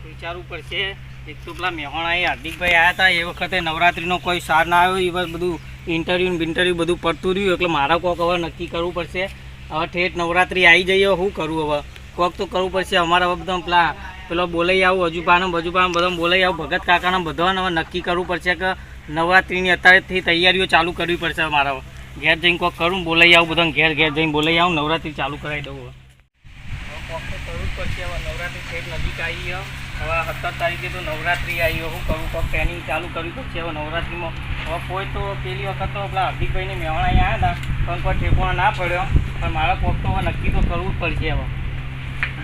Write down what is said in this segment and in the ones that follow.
વિચારવું પડશે. એક તો પેલા મેહોણા હાર્દિકભાઈ આવ્યા હતા એ વખતે નવરાત્રિનો કોઈ સાર ના આવ્યો. એ બધું ઇન્ટરવ્યૂ બધું પડતું રહ્યું એટલે મારે કોક હવે નક્કી કરવું પડશે. હવે ઠેઠ નવરાત્રિ આવી જઈએ શું કરવું હવે કોક તો કરવું પડશે. અમારે હવે બધા પેલો બોલાઈ આવું હજુપાને બધા બોલાઈ આવું ભગત કાકાને બધાને હવે નક્કી કરવું પડશે કે નવરાત્રિની અત્યારેથી તૈયારીઓ ચાલુ કરવી પડશે. મારે ઘેર જઈને કોક કરું બોલાઈ આવું બધાને ઘેર જઈને બોલાઈ આવું નવરાત્રિ ચાલુ કરાવી દઉં. હવે કોક તો કરવું જ પડશે. હવે નવરાત્રિ ઠેઠ નજીક આવી હવે 17 તારીખે તો નવરાત્રિ આવી. શું કરવું કોક ટ્રેનિંગ ચાલુ કરવી પડશે. હવે નવરાત્રિમાં હવે કોઈ તો પેલી વખત તો પેલા હાર્દિકભાઈને મેહોણા આવ્યા હતા પણ કોઈ ઠેકવાનો ના પડ્યો. પણ મારા કોક તો હવે નક્કી તો કરવું જ પડશે. હવે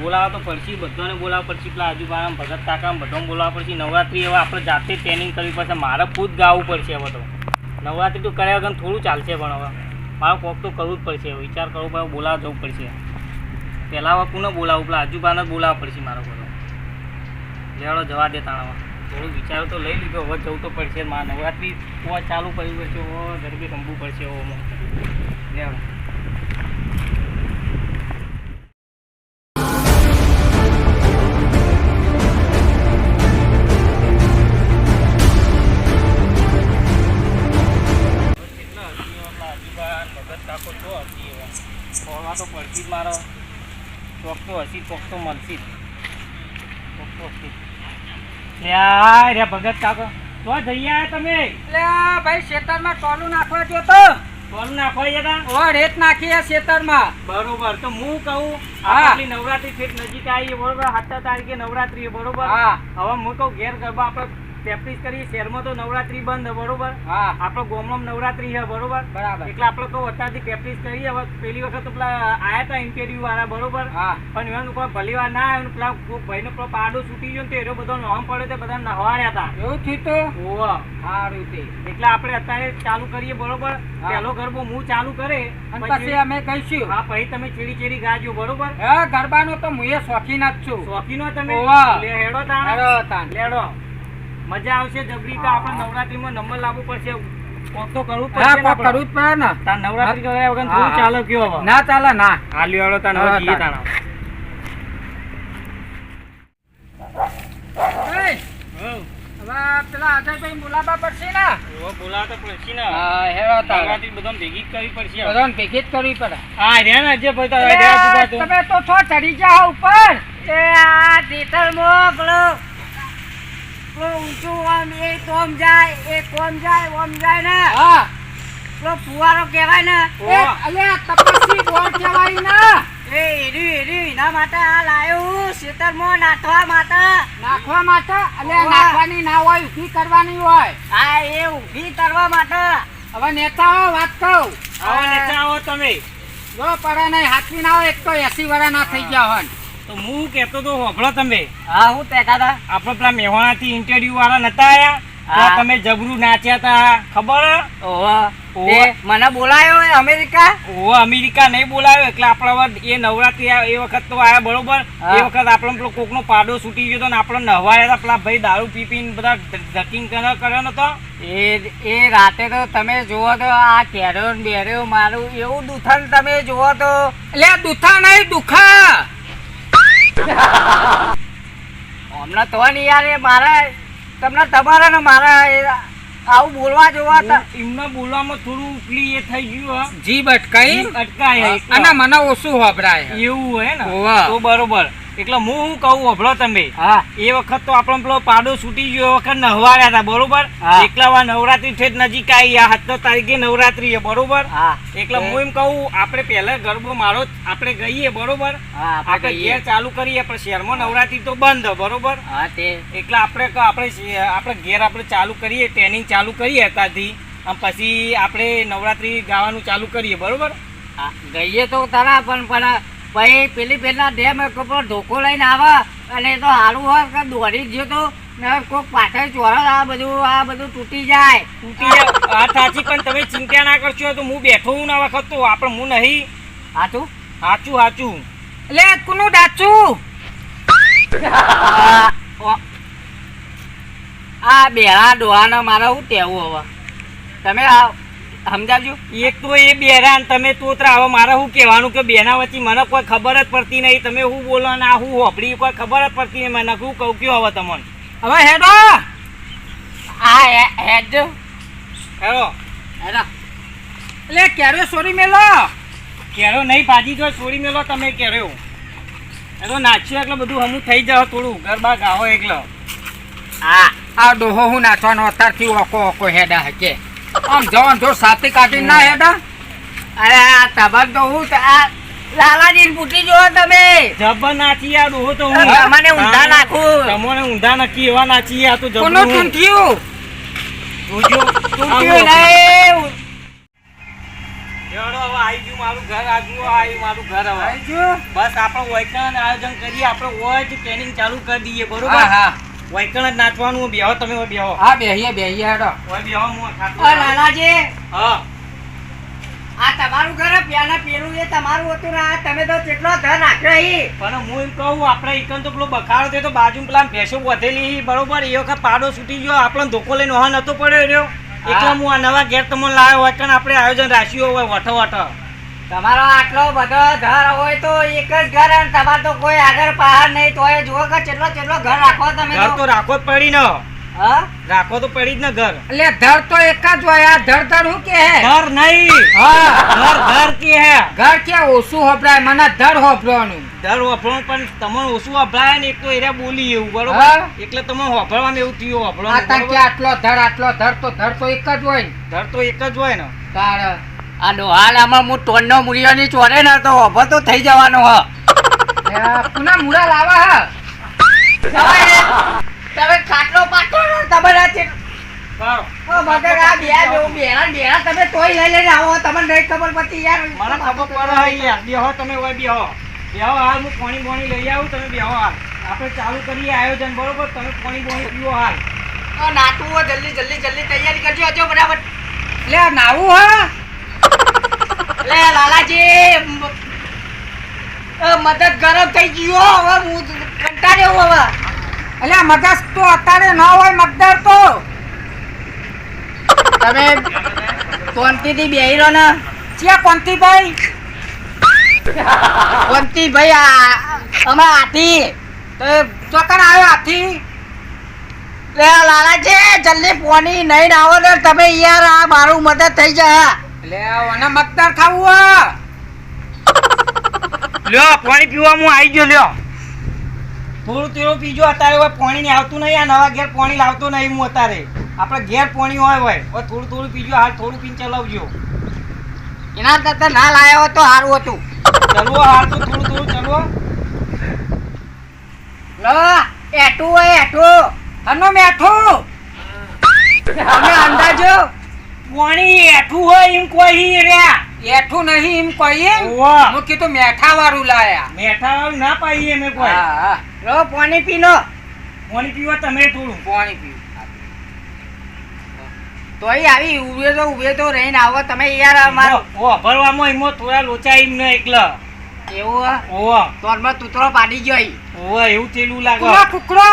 બોલાવવા તો પડશે, બધાને બોલાવવા પડશે. પેલા આજુબાજુ ભગત કાકા બધાને બોલાવવા પડશે. નવરાત્રિ હવે આપણે જાતે ટ્રેનિંગ કરવી પડશે. મારે ખુદ ગાવું પડશે. હવે તો નવરાત્રિ તો કર્યા વગર થોડું ચાલશે પણ હવે મારે કોક તો કરવું જ પડશે. વિચાર કરવો પડે, બોલાવવા જવું પડશે. પહેલાં હવે કોને બોલાવું? પેલા આજુબાજુ બોલાવવા પડશે મારો બધો. લેવડો જવા દે તાણામાં થોડું વિચારો તો લઈ લીધો. હવે જવું તો પડશે. મારે નવરાત્રિ ચાલુ કરવી પડશે. ગરબે રમવું પડશે. લેવડો તો પડતી જ મારો ચોક તો હસી ચોક તો મળશે રે ભગત કાકો તો જઈ આવ્યા તમે? એટલે ભાઈ ખેતરમાં ટોલું નાખવા ગયો તો. ટોલું નાખવા ગયા? રેત નાખી ખેતરમાં. બરોબર. તો હું કહું આપણી નવરાત્રી ઠેઠ નજીક આવી બરોબર. 17 તારીખે નવરાત્રી બરોબર. હવે હું કહું ઘેર ગરબા આપણે પ્રેક્ટિસ કરીએ. શહેરમાં તો નવરાત્રી બંધ બરોબર. આપણો ગામમાં નવરાત્રી છે બરોબર. એટલે આપણે કહું અત્યારથી પ્રેક્ટિસ કરીએ. હવે પેલી વખત તો પેલા આયા હતા ઇન્ટરવ્યુ વાળા બરોબર. પણ એનું કોઈ ભલી વાર ના આવ્યું. પેલા ભાઈનો પેલો પાડો છૂટી ગયો ને તો એનો બધો નોમ પડ્યો તો બધા નહવાડ્યા હતા. એવું થયું તો સારું તે એટલે આપણે અત્યારે ચાલુ કરીએ બરોબર. પહેલો ગરબો હું ચાલુ કરે પછી અમે કહીશું. હા પછી તમે ચેડી ચેડી ગાજો બરોબર. ગરબાનો તો હું શોખીન જ છું. શોખીનો તમે? હેડો તાણ લેડો. મજા આવશે જબરી. તો આપણે નવરાત્રીમાં નંબર લાવવું પડશે. કોક તો કરવું પડશે. કરવું જ પડે ને. તાર નવરાત્રી કર્યા વગર થોડું ચાલે કયો હવે? ના ચાલે ના. હાલ્યો હેડો તાણ હવે જઈએ તાણ. પેલા અજયભાઈ બોલાવવા પડશે ને? બોલાવવા તો પડશે ને. નવરાત્રી બધા ભેગી કરવી પડશે. બધાને ભેગી જ કરવી પડે. હા રે ને અજયભાઈ તમે તો છો ચડી જાઓ ઉપર. આ થિયેટરમાં પેલો ઊંચું આમ એ કોમ જાય ઓમ જાય ને. પેલો ફુવારો કહેવાય ને. તપસ્વી ગોળ કહેવાય ને. એના માટે આ લાયો ખેતરમાં નાખવા માટે. નાખવાની ના હોય, ઊભી કરવાની હોય. હા એ ઊભી કરવા માટે. હવે નેતાઓ વાત કહું. આવો તમે જો પડે નહીં હાથવી ના હોય. એક તો 80 વર્ષ ના થઈ ગયા હોય. તો હું કહેતો તો હોભળો તમે. હું કહેતા હતા આપણે પેલા મેહોણાથી ઇન્ટરવ્યુ વાળા નતા આયા? તમે જબરું નાચ્યા હતા ખબર? મને બોલાયો અમેરિકા? અમેરિકા નહીં બોલાયો. એટલે આપણે એ નવરાત્રી એ વખત તો આયા બરોબર. એ વખત આપણે પેલો કોકનો પાડો છૂટી ગયો હતો ને આપણે નહવાયા હતા. પેલા ભાઈ દારૂ પીપીને બધા ડકિંગ કર્યો નતો. એ રાતે તો તમે જુઓ તો આ કેરો બેર્યો મારું એવું દુથન તમે જુઓ તો. એટલે દુથા નહીં દુખા. હમણાં તો નહીં યાર મારા તમને તમારા ને મારા આવું બોલવા જોવા એમને બોલવામાં થોડું ઉપલી એ થઈ ગયું. જીભ અટકાય અને મને ઓછું વાપરાય એવું હોય ને તો બરોબર. એટલે હું કહું હોભળો તમે. એ વખત તો આપણો પેલો પાડો છૂટી ગયો. એ વખત નહવાડ્યા હતા બરોબર. એકલા નવરાત્રી ઠેઠ નજીક આવી. 17 તારીખે નવરાત્રી બરોબર. એટલે હું એમ કહું આપણે પહેલા ગરબો મારો આપણે ગઈએ બરોબર. આપણે ઘેર ચાલુ કરીએ પણ શહેરમાં નવરાત્રી તો બંધ બરોબર. એટલે આપણે ઘેર આપણે ચાલુ કરીએ. ટ્રેનિંગ ચાલુ કરીએ અત્યારથી. પછી આપણે નવરાત્રી ગાવાનું ચાલુ કરીએ બરોબર. ગઈએ તો તારા પણ ભાઈ પેલી પેલા ડેમ કપડો ધોકો લઈને આવે અને તો સારું હોય કે દોડી ગયો તો ને કોક પાછળ ચોરસ આ બધું તૂટી જાય. તૂટી જાય વાત સાચી, પણ તમે ચિંતા ના કરશો તો હું બેઠો હું ના વખત તો આપણે હું નહીં. સાચું સાચું એટલે કોનું ડાચું? આ બેરા ડોહાને મારે શું કહેવું હવે તમે સમજાવજો. એક તો એ બેરાન તમે તોતરા. હવે મારે શું કહેવાનું કે બેના વચ્ચે મને કોઈ ખબર જ પડતી નહીં. તમે શું બોલો ને આ શું હોપડી કોઈ ખબર જ પડતી નહીં. મને શું કહું કયો હવે તમને. હવે હેડો આ હેડજો હેડો એટલે કેરો સોરી મેલો. કેરો નહીં ભાજી જો છોડી મેલો તમે કેરો. એ તો નાચ્યો એટલે બધું હમું થઈ જાવ થોડું ગરબા ગાવો એટલે. આ ડોહો હું નાચવાનો અત્યારથી ઓકો હેડા હકે આમ જવાન જો સાથી કાઢી ના હેડા. અરે આ તબક તો હું આ લાલાજી પૂછી જો તમે જબર નાચી આ ડોહો તો હું મને ઊંધા નાખું. તમને ઊંધા નક્કી એવા નાચી આ તો જબર કોનો તૂટ્યું જોજો નહીં. હેડો હવે આવી ગયું મારું ઘર. આજુ આવ્યું મારું ઘર. હવે બસ આપણે વૈકણ આયોજન કરીએ. આપણે હોય જ ટ્રેનિંગ ચાલુ કરી દઈએ બરોબર. વૈકણ જ નાચવાનું. બેહો તમે બેહો. હા બેહીએ હેડો બેહો હું ખાતો. લાલાજી હા આ તમારું ઘર પેલું એ તમારું હતું ને તમે તો કેટલો ધન નાખ્યો અહીં. પણ હું એમ કહું આપણે એકન તો પેલો બખાડો થયો તો બાજુ પેલા ભેંસો વધેલી બરોબર. એ વખત પાડો છૂટી ગયો આપણને ધોકો લઈને વહન નતો પડ્યો રહ્યો. એટલે હું આ નવા ઘેર તમને લાવ્યો હોય કારણ આપણે આયોજન રાખ્યું હોય વઠો. તમારો આટલો બધો ઘર હોય તો એક જ ઘર અને તમારે તો કોઈ આગળ પહાડ નહીં તો એ જુઓ કે કેટલો ઘર રાખો તમે. ઘર તો રાખવો જ પડી ને. હા રાખવો તો પડી જ ને ઘર. એટલે ધર તો એક જ હોય. આ ધર શું કે હે? ઘર નહીં. હા ઘર કે હે. ઘર કે ઓછું હોપરાય મને ધર હોપરવાનું. દર હોફળો પણ તમને ઓછું હોફળાય ને એક તો એરા બોલી એવું બરોબર. એટલે તમે હોફળવામાં એવું થયું હોફળો. કે આટલો ધર તો એક જ હોય ને. ધર તો એક જ હોય ને. તાર આ ડોહાલ આમાં હું ટોનનો મુરિયો ની ચોરે ને તો હોભો તો થઈ જવાનો હ. પુના મુરા લાવા હ. તમે ખાટલો પાટો તમારા છે. મગર આ બેરા તમે તોય લઈ લઈને આવો. તમને નહીં ખબર પડતી યાર. મને ખબર પડે યાર. બેહો તમે હોય બેહો. હાલ હું પાણી લઈ આવું. તમે બેહો હાલ. આપણે ચાલુ કરીએ આયોજન બરોબર. તમે પાણી પીવો હાલ. નાતું હો જલ્દી તૈયારી કરજો. હજો બરાબર લે નાવું હા. લે લાલાજી મદદ ગરમ થઈ ગયો. હવે હું કંટાળ્યો હવે. એટલે મગજ તો અત્યારે ન હોય મગદર તો. તમે કોંતીથી બેહી રહો ને. ક્યાં કોંતીભાઈ? કોંતીભાઈ અમે હાથી તો ચોકન આવ્યો હાથી. લે લાલાજી જલ્દી પોની નહીં આવો ને તમે યાર. આ મારું મદદ થઈ જાય. લે ઓને મગદર ખાવું લ્યો પાણી પીવા હું આવી ગયો. લ્યો થોડું તેરું પીજો. અત્યારે હોય પાણી નહીં આવતું નહીં. આ નવા ઘેર પાણી લાવતો નહીં હું અત્યારે. આપણે ઘેર પાણી હોય થોડું પીજો. હાલ થોડું પીને ચલાવજો. એના કરતા ના લાયા હોત તો સારું હતું. ચલવો હાલ તો થોડું ચલવો. લો એઠું હોય એઠું. અનો મેઠું તમે અંદાજો પાણી એઠું હોય એમ કોઈ રહ્યા. એઠું નહીં એમ કહીએ. હું કીધું મેઠા વાળું લાયા. મેઠા વાળું ના પાઈએ અમે કોઈ. લો પાણી પીનો. પાણી પીવા તમે થોડું પાણી પીવું તોય આવી ઉભે તો રહીને આવો તમે યાર. અમારો ભરવામાં એમાં થોડા લોચા એમ ને એકલા એવું ઓવા તોરમાં તૂતરો પાડી ગયો. ઓવા એવું થયેલું લાગે. કુકડો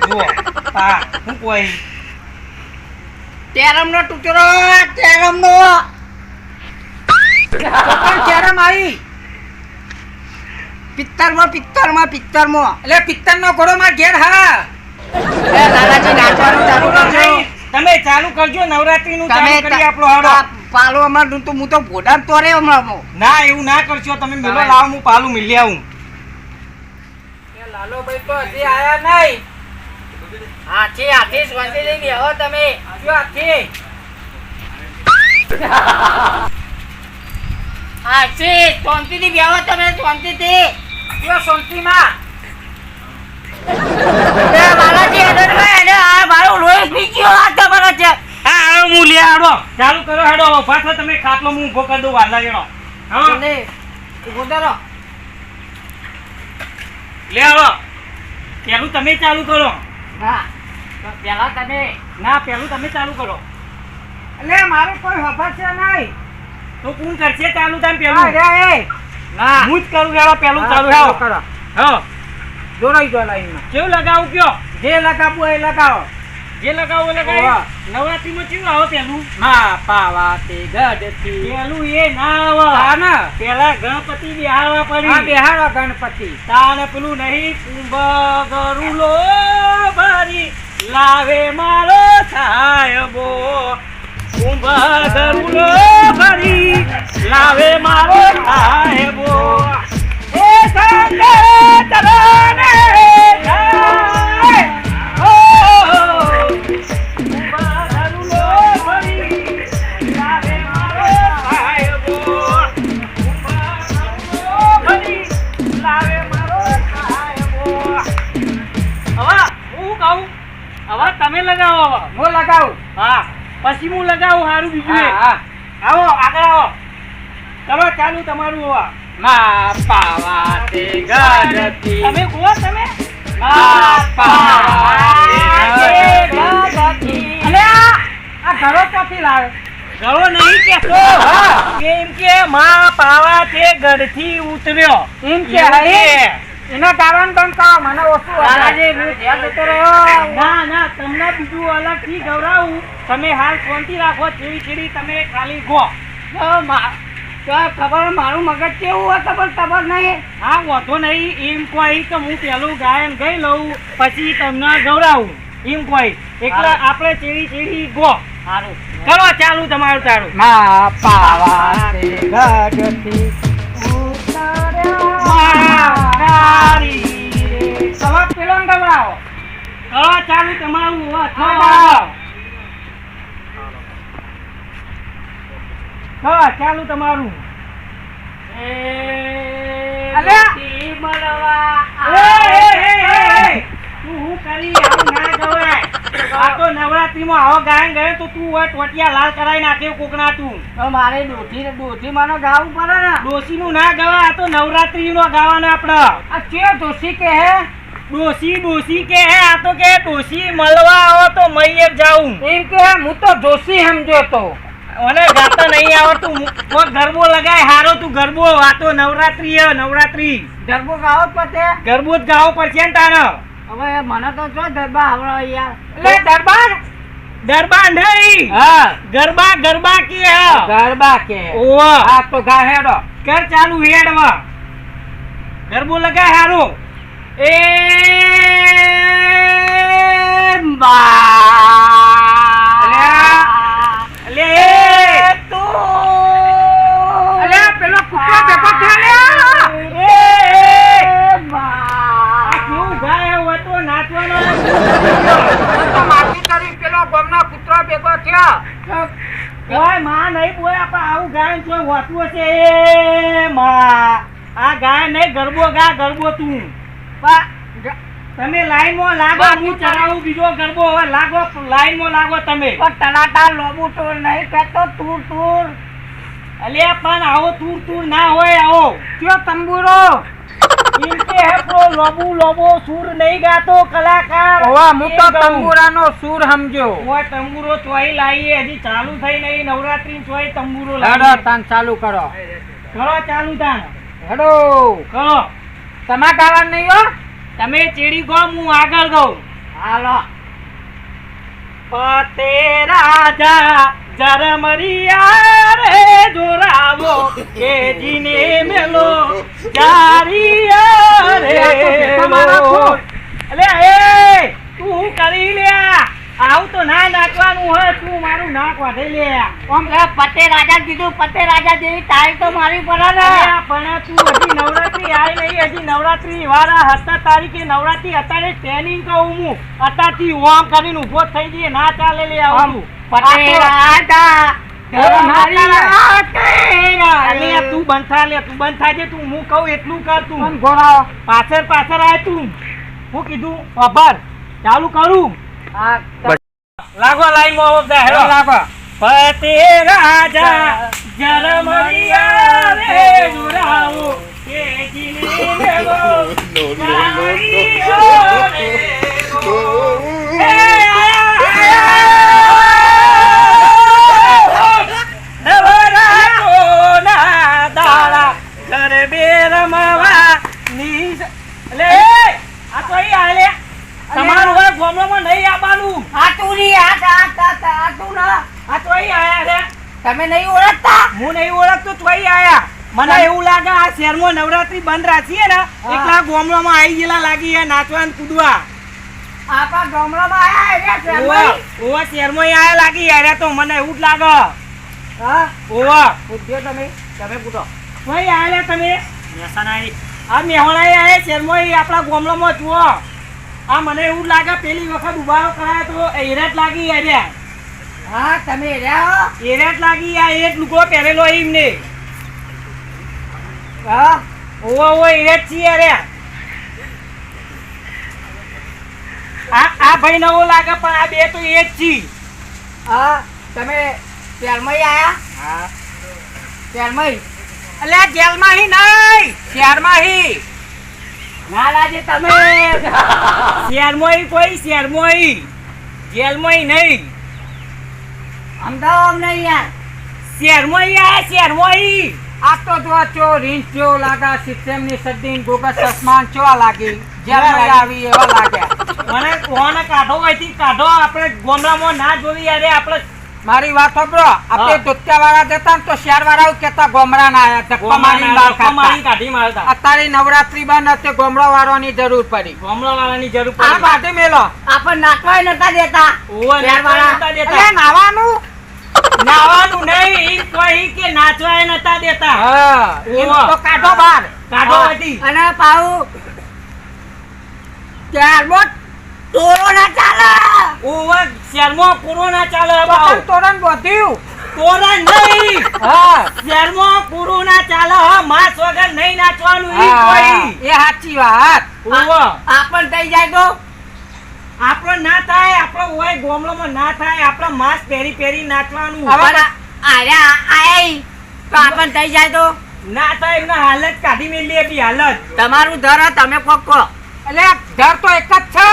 જુઓ હા હું કોઈ તેરમનો તૂતરો. કેરમ આવી પિત્તરમાં એટલે પિત્તરનો ઘોડો માં ઘેર. હા લાલાજી નાચવાનું ચાલુ કરજો. તમે ચાલુ કરજો. નવરાત્રીનું ચાલુ કરી આપણો હાડો. પાલો અમાર તો હું તો ભોડામ તોરે હમણાં. ના એવું ના કરશો તમે. મેલો લાવ હું પાલું મિલી આવું. લાલો ભાઈ તો હજી આયા નહીં. હાથી શાંતિથી બેહો તમે. હાથી શાંતિથી બેહો તમે. શાંતિમાં મારું લોહી પી ગયો. આ તમારા છે. હા હું લે હાડો ચાલુ કરો. હાડો પાછો તમે ખાટલો હું ઉભો કરી દઉં. વાલા જણો હા લે હાડો પેલું તમે ચાલુ કરો. હા તો પેલા તમે ના પેલું તમે ચાલુ કરો. એટલે મારે કોઈ ખબર છે નહીં. તો કોણ કરશે ચાલુ તમે પેલું? અરે એ ના હું જ કરું હેડો પેલું ચાલુ હા, હેડો. કરો હા જોડાઈ જો લાઈનમાં. કેવું લગાવું કયો? જે લગાવવું એ લગાવો. જે લગાવો એ લગાવો. ઓવા. નવરાત્રીમાં કેવું આવે પેલું? માં પાવાતી ગઢથી પેલું એ ના આવે. તાને પેલા ગણપતિ બેહાડવા આ પડી. બેહાડો ગણપતિ. તાને પેલું નહીં કુંભ ગરુલો ભરી લાવે મારો સાહેબો. કુંભ ગરુલો ભરી લાવે મારો સાહેબો. એ શંકર ચરણે જાય. ઓ કુંભ ગરુલો ભરી લાવે મારો સાહેબો. કુંભ ગરુલો ભરી લાવે મારો સાહેબો. હવે હું કહું, હવે તમે લગાવો. હવે હું લગાવું. હા પછી હું લગાવું સારું બીજું એ. હા આવો આગળ આવો. કરો ચાલુ તમારું હવે. માં પાવાતી ગઢથી તમે કહો તમે. માં પાવાતી ગઢથી. અલે આ ઘરો ક્યાંથી લાવે? ગળો નહીં કેતો. એમ કે માં પાવા તે ગઢથી ઉતર્યો. એમ કે હરી એનો કારણ બંધ કરો મને ઓછું દાદાજી, હું જ્યાં જતો રહ્યો ના ના તમને બીજું અલગથી ગવરાવું. તમે હાલ શાંતિ રાખો. ચીડી ચીડી તમે ખાલી ગો. તો ખબર મારું મગજ કેવું હોય ખબર ખબર નહીં. હા વાંધો નહીં. એમ કોઈ તો હું પેલું ગાયન ગઈ લઉં પછી તમને ગવરાવું. એમ કોઈ એટલે આપણે ચીડી ચીડી ગો. સારું કરો ચાલુ તમારું તારું. માં પાવાતી ગઢથી તમે પેલો ને ગભરાવો. કરો ચાલુ તમારું. હા, કરો ચાલુ તમારું. અલ્યા! તું મળવા હું કરી આવું ના ગવાય. આ તો નવરાત્રીમાં આવો ગાયન ગયો તો તું હોય ટોટિયા લાલ કરાવી નાખે કોકના તું. તો મારે દોઢી મને ગાવું પડે ને. ડોશીનું ના ગવા. આ તો નવરાત્રીનો ગાવાનો આપડે. આ ચિયો દોશી કે હે ડોશી કે હે. આ તો કે ડોશી મળવા આવો તો મૈયર જાઉં. એમ કે હું તો દોશી સમજો તો. મને ગાતા નહીં આવડતું. કોઈ ગરબો લગાય હારો તું ગરબો. આ તો નવરાત્રી હે નવરાત્રી. ગરબો ગાવો પડે. ગરબો જ ગાવો પડશે ને તારે. હવે મને તો જો દરબાર આવડે યાર. એટલે દરબાર ગરબા નહીં. હા ગરબા ગરબા કે હે. ગરબા કે ઓવા. આ તો ગા હેડો. કર ચાલુ હેડવા. ગરબો લગાય હારો. એ બા અલે તું અલે પેલો કૂતરો ભેગો થયો લે. આ કેવું ગાય હોય તો નાચવાનો. તો માટી કરી પેલો ગોમનો કૂતરો ભેગો થયો. ઓય માં નહીં બોય. આપણે આવું ગાય તો હોતું હશે. એ માં આ ગાય નહીં ગરબો ગા ગરબો તું. તમે લાઈનમાં લાગો. હું ચડાવું બીજો ગરબો. હવે લાગો લાઈનમાં લાગો તમે. ટનાટા લોબુ ટોર નહીં કહેતો તુર તુર. અલ્યા પણ આવો તુર તુર ના હોય. આવો કયો તંબુરો. એમ કે હે પ્રો લોબુ લોબો સૂર નહીં ગાતો કલાકાર. ઓવા હું તો એમ કહું. તંબુરાનો સૂર સમજો. ઓય તંબુરો ચોઈ લાવીએ. હજી ચાલુ થઈ નહીં નવરાત્રી. ચોઈ તંબુરો હેડો લાવીએ. તાન ચાલુ કરો. કરો ચાલુ તાન. હેડો કરો તમા ગાવાનું નહીં હો. તમે ચેડી ગો. હું આગળ ગઉં. હાલો પતે રાજા જરમરિયા રે જોરાવો કે જીને મેલો જારિયા રે લો. અલે એ તું હું કરી લ્યા. આવું તો ના નાખવાનું હોય. તું મારું નાક વાઢે લે. ઓમ કે પતે રાજા કીધું. પતે રાજા જેવી તારીખ તો મારી પડે ને. અલ્યા પણ તું હજી નવરાત્રી આવી નહીં. હજી નવરાત્રી વાળા 17 તારીખે નવરાત્રી અત્યારે ટ્રેનિંગ કહું હું. અત્યારથી ઓમ કરીને ઊભો થઈ જઈએ. ના ચાલે લે આવું. પતે રાજા અલ્યા તું બંધ થા લે. તું બંધ થાજે. તું હું કહું એટલું કર તું. ઘોડાઓ પાછળ પાછળ આય તું. હું કીધું ખબર ચાલુ કરું. આ લાગો લાઈનમાં બધા હેડો. લાગો. પતે રાજા જરમરિયા રે જોરાવો કે જીને મેલો જારિયા રે લો. રમવા ની એટલે આ તો અહીં આલે તમારું હવે ગોમડામાં નહીં આવવાનું. આતું ની આતું ના આ તો અહીં આયા રે. તમે નહીં ઓળખતા? હું નહીં ઓળખતો તો અહીં આયા. મને એવું લાગે આ શહેરમાં નવરાત્રી બંધ રાખીએ ને એટલા ગોમડામાં આવી ગયેલા લાગી છે નાચવા ને કૂદવા. આપણા ગામડામાં આયા છે ઓવા શહેરમાં આયા લાગી યાર તો મને એવું જ લાગે. હા ઓવા પૂછ્યો તમે પૂછો ભાઈ આયા તમે મહેસાણા આ મેહોણા આયા શહેરમાં આપણા ગોમડામાં જુઓ. આ મને એવું લાગે પેલી વખત ઉભારો કરાયો તો એરેટ લાગી યાર. હા તમે રહ્યા એરેટ લાગી આ એક લુગડો પહેરેલો એમને. હા ઓવા એરેટ છે યાર. આ ભાઈ નવો લાગે પણ આ બે તો એ જ છી. હા તમે શહેરમાં આયા? હા શહેરમાં એટલે જેલમાં હી નહીં શહેરમાં હી ના લાગે તમે શહેરમાં કોઈ શહેરમાં જેલમાં નહીં અમદાવાદ નહીં યાર શહેરમાં આ શહેરમાં આ તો જો ચો રીંચ ચો લાગા સિસ્ટમની સદ્દીન ગોગસ સસમાન ચો લાગી જેલમાં આવી એવા લાગ્યા. મને કોને કાઢો હોયથી કાઢો આપણે ગોમડામાં ના જોવી યાર આપણે. મારી વાત સાંભળો આપણે દોત્યા વાળા જતા ને તો શહેર વાળા કેતા ગોમડા ના આયા ધક્કો મારી કાઢી મારતા. અત્યારે નવરાત્રી બંધ હતી ગોમડા વાળાની જરૂર પડી. ગોમડા વાળાની જરૂર આ પડી. બાટે મેલો આપણ નાખવાય નતા દેતા ઓવા શહેર વાળા નતા દેતા. નાવાનું નાવાનું નહીં ઈ કોઈ કે નાચવાય નતા દેતા. હા એમ તો કાઢો બાર કાઢો હતી. અને પાઉ ત્યારબાદ તોરણ ચાલે ઓવા શહેરમાં કોરોના ચાલે પતંગ તોરણ બધ્યું તોરણ નહીં. હા શહેરમાં કોરોના ચાલે હા માસ વગર નહીં નાચવાનું ઈ કોઈ. એ સાચી વાત ઓવા આપણ થઈ જાય તો આપણો ના થાય આપણો ઓય ગોમડામાં ના થાય આપણે માસ્ક પહેરી પહેરી નાચવાનું. હવે આયા આય તો આપણ થઈ જાય તો ના થાય એમના હાલત કાઢી મેલી હતી હાલત. તમારું ધર તમે કોક કહો એટલે ધર તો એક જ છે.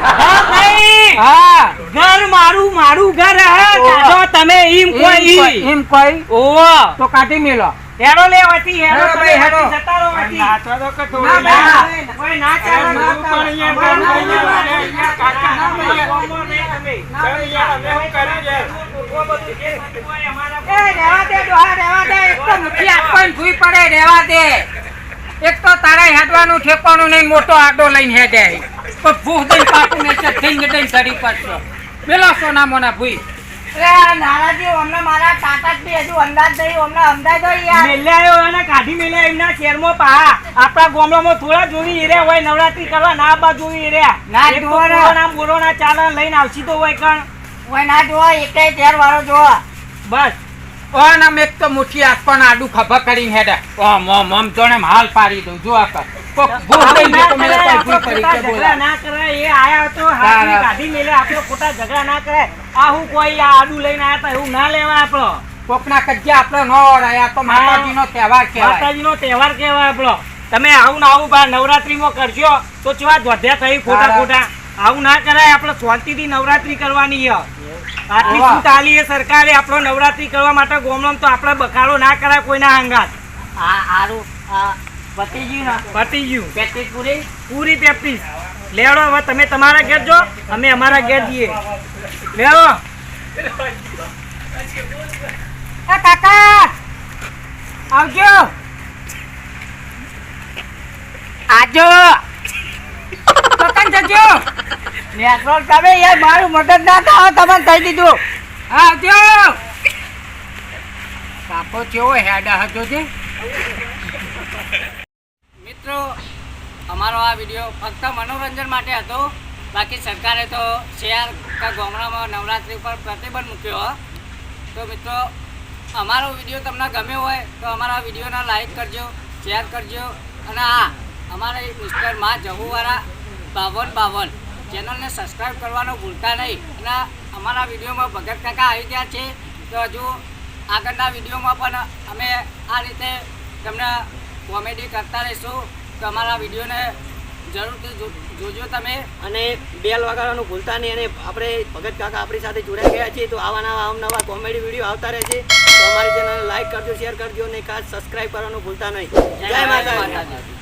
હા ભાઈ હા ઘર મારું મારું ઘર હે કાઢો તમે એમ કોઈ એમ કોઈ ઓવા તો કાઢી મેલો હેરો લે વટી હેરો હેરો તમે ભાઈ, હેરો. વટી જતા રહો વટી. નાચવા દો કે થોડું ના, ના. ના. ઓય ના ચાલે ના ના, ચાલે. ના, ઓય ના, નહીં ના, ચાલે. ના, કાકા, ના, ના, ના, ગોમો નહીં તમે. ના, ચાલો યાર, અમે હું કરી યાર. ઓ બધું જે થતું હોય અમારા એ રહેવા દે ડોહા રહેવા દે એક તો મુઠ્ઠી આપવાની ભૂઈ પડે રહેવા દે. એક તો તારા હેડવાનું ઠેકવાનું નહીં મોટો આડો લઈને હેડે પણ ભૂખ દઈને પાટું ને છે ઢીંગ ઢીંગ ધરી પડશો પેલો સોના મોના ભૂઈ નારાજી અમને મારા કાકા જ બી હજુ અંદાજ નહીં અમને અમદાજ યાર મેલ્યાયો અને કાઢી મેલ્યા એમના શહેરમાં પા આપણા ગામડામાં થોડા જોવી એર્યા હોય નવરાત્રી કરવા ના બા જોવી એર્યા. ના એક તો જોવો ને. કોરોના બોરોના ચાલે લઈને આવશી તો હોય કણ ઓય ના જોવા એકે તેર વાળો જોવા બસ. ઓન આમ એક તો મુઠ્ઠી આપણ આડું ખભા કરીને હેડે ઓમ ઓમ ઓમ જોણે હાલ પાડી દઉં જો આ કર કોક ભૂખ દઈ દે તો મેરે કોઈ ભૂઈ પડી કે ઝઘડા બોલા ના કરાય એ આયા તો હાથની કાઢી મેલ્યા આપણે ખોટા ઝઘડા ના કરાય. આ હું કોઈ આ આડું લઈને આયા તા એવું ના લેવા આપણો. કોકના કજ્જા આપણે ન ઓળાય તો માતાજીનો તહેવાર કહેવાય માતાજીનો તહેવાર કહેવાય આપણો. તમે આવું ને આવું બા નવરાત્રીમાં કરશો તો ચેવા ધોધ્યા થઈ ખોટા ખોટા. આવું ના કરાય આપણે શાંતિથી નવરાત્રી કરવાની છે. આટલી વાહ. છૂટ આલી છે સરકારે આપણો નવરાત્રી કરવા માટે ગોમડામાં તો આપણે બખાડો ના કરાય કોઈના હંગાત. આ આરું આ પતી ગયું ને પતી ગયું પેટી પૂરી પૂરી પ્રેક્ટિસ. લેવડો હવે તમે તમારા ઘેર જો અમે અમારા ઘેર જઈએ. લેવો એ કાકા આવજો આજો પતંગ જજો નેટવર્ક તમે યાર મારું મદદ ના થાવ તમને કહી દીધું આવજો કાપો કેવો હેડા હતો છે મિત્રો અમારો આ વિડીયો ફક્ત મનોરંજન માટે હતો. બાકી સરકારે તો શહેર કે ગામડામાં નવરાત્રી પર પ્રતિબંધ મૂક્યો. તો મિત્રો અમારો વિડીયો તમને ગમ્યો હોય તો અમારા વિડીયોને લાઈક કરજો, શેર કરજો અને હા અમારા મિસ્ટર મા જહુવાળા 5252 ચેનલને સબસ્ક્રાઈબ કરવાનું ભૂલતા નહીં. અને અમારા વિડીયોમાં ભગત કાકા આવી ગયા છે તો હજુ આગળના વિડીયોમાં પણ અમે આ રીતે તમને કોમેડી કરતા રહીશું. તો અમારા વિડીયોને જરૂરથી જોજો તમે. અને બેલ વગાડવાનું ભૂલતા નહીં. અને આપણે ભગત કાકા આપણી સાથે જોડાઈ ગયા છીએ, તો આવા નવા કોમેડી વિડીયો આવતા રહે છે. તો અમારી ચેનલને લાઈક કરજો, શેર કરજો અને ખાસ સબસ્ક્રાઈબ કરવાનું ભૂલતા નહીં. જય માતાજી.